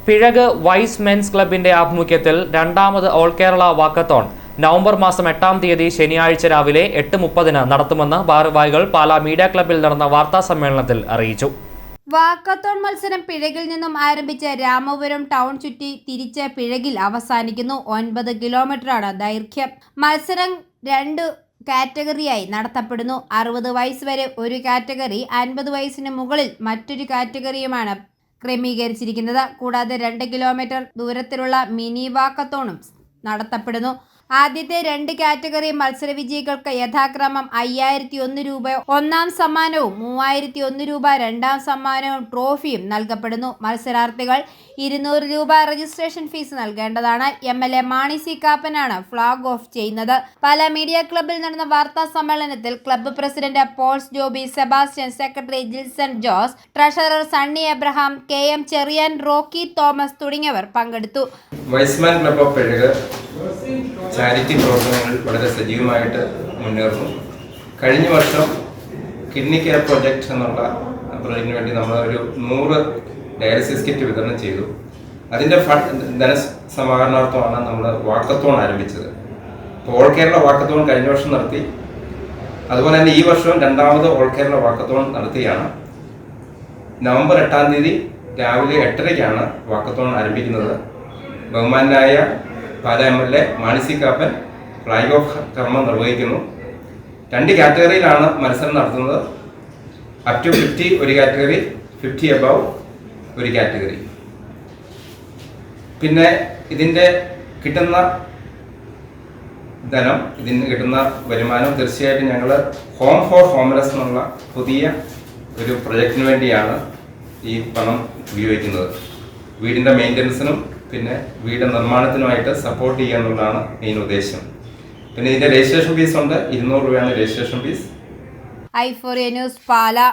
Pizhaku vice men's ക്ലബിന്റെ ആഭിമുഖ്യത്തിൽ രണ്ടാമത് ഓൾ കേരള വാക്കത്തോൺ നവംബർ മാസം 8-ാം തീയതി ശനിയാഴ്ച രാവിലെ 8:30 നടത്തുമെന്ന് ഭാരവാഹികൾ പാലാ മീഡിയ ക്ലബ്ബിൽ നടന്ന വാർത്താ സമ്മേളനത്തിൽ അറിയിച്ചു. വാക്കത്തോൺ മത്സരം പിഴകിൽ നിന്നും ആരംഭിച്ച് രാമപുരം ടൗൺ ചുറ്റി തിരിച്ച് പിഴകിൽ അവസാനിക്കുന്നു. 9 കിലോമീറ്ററാണ് ദൈർഘ്യം. മത്സരം 2 കാറ്റഗറിയായി നടത്തപ്പെടുന്നു. 60 വയസ്സ് വരെ ഒരു കാറ്റഗറി, 50 വയസ്സിന് മുകളിൽ മറ്റൊരു കാറ്റഗറിയുമാണ് ക്രമീകരിച്ചിരിക്കുന്നത്. കൂടാതെ 2 കിലോമീറ്റർ ദൂരത്തിലുള്ള മിനി വാക്കത്തോണും നടത്തപ്പെടുന്നു. ആദ്യത്തെ 2 കാറ്റഗറി മത്സര വിജയികൾക്ക് യഥാക്രമം 5001 രൂപ ഒന്നാം സമ്മാനവും 3001 രൂപ രണ്ടാം സമ്മാനവും ട്രോഫിയും നൽകപ്പെടുന്നു. മത്സരാർത്ഥികൾ 200 രൂപ രജിസ്ട്രേഷൻ ഫീസ് നൽകേണ്ടതാണ്. MLA മാണി സി കാപ്പനാണ് ഫ്ലാഗ് ഓഫ് ചെയ്യുന്നത്. പാലാ മീഡിയ ക്ലബ്ബിൽ നടന്ന വാർത്താ സമ്മേളനത്തിൽ club president Pauls Joby, Sebastian, secretary Jilson Jose, treasurer Sunny Abraham, KM Cheriyan, Rocky Thomas തുടങ്ങിയവർ പങ്കെടുത്തു. ചാരിറ്റി പ്രവർത്തനങ്ങൾ വളരെ സജീവമായിട്ട് മുന്നേറുന്നു. കഴിഞ്ഞ വർഷം കിഡ്നി കെയർ പ്രോജക്റ്റ് എന്നുള്ള പ്രോജക്റ്റിന് വേണ്ടി നമ്മൾ ഒരു 100 ഡയാലിസിസ് കിറ്റ് വിതരണം ചെയ്തു. അതിൻ്റെ ധനസമാഹരണാർത്ഥമാണ് നമ്മൾ വാക്കത്തോൺ ആരംഭിച്ചത്. ഓൾ കേരള വാക്കത്തോൺ കഴിഞ്ഞ വർഷം നടത്തി. അതുപോലെ തന്നെ ഈ വർഷവും രണ്ടാമത് ഓൾ കേരള വാക്കത്തോൺ നടത്തുകയാണ്. നവംബർ 8-ാം തീയതി രാവിലെ 8:30-ക്കാണ് വാക്കത്തോൺ ആരംഭിക്കുന്നത്. ബഹുമാനായ Pala MLA Mani C Kappan flag off കർമ്മം നിർവഹിക്കുന്നു. 2 കാറ്റഗറിയിലാണ് മത്സരം നടത്തുന്നത്. അപ് ടു 50 ഒരു കാറ്റഗറി, 50 എബവ് ഒരു കാറ്റഗറി. പിന്നെ ഇതിൻ്റെ കിട്ടുന്ന ധനം, ഇതിന് കിട്ടുന്ന വരുമാനം തീർച്ചയായിട്ടും ഞങ്ങൾ ഹോം ഫോർ ഹോംലെസ് എന്നുള്ള പുതിയ ഒരു പ്രൊജക്റ്റിന് വേണ്ടിയാണ് ഈ പണം ഉപയോഗിക്കുന്നത്. വീടിൻ്റെ മെയിൻ്റനൻസിനും പിന്നെ വീട് നിർമ്മാണത്തിനുമായിട്ട് സപ്പോർട്ട് ചെയ്യുക എന്നുള്ളതാണ് മെയിൻ ഉദ്ദേശം. പിന്നെ ഇതിൻ്റെ രജിസ്ട്രേഷൻ ഫീസ് ഉണ്ട്. 200 രൂപയാണ് registration fees. i4A news Pala.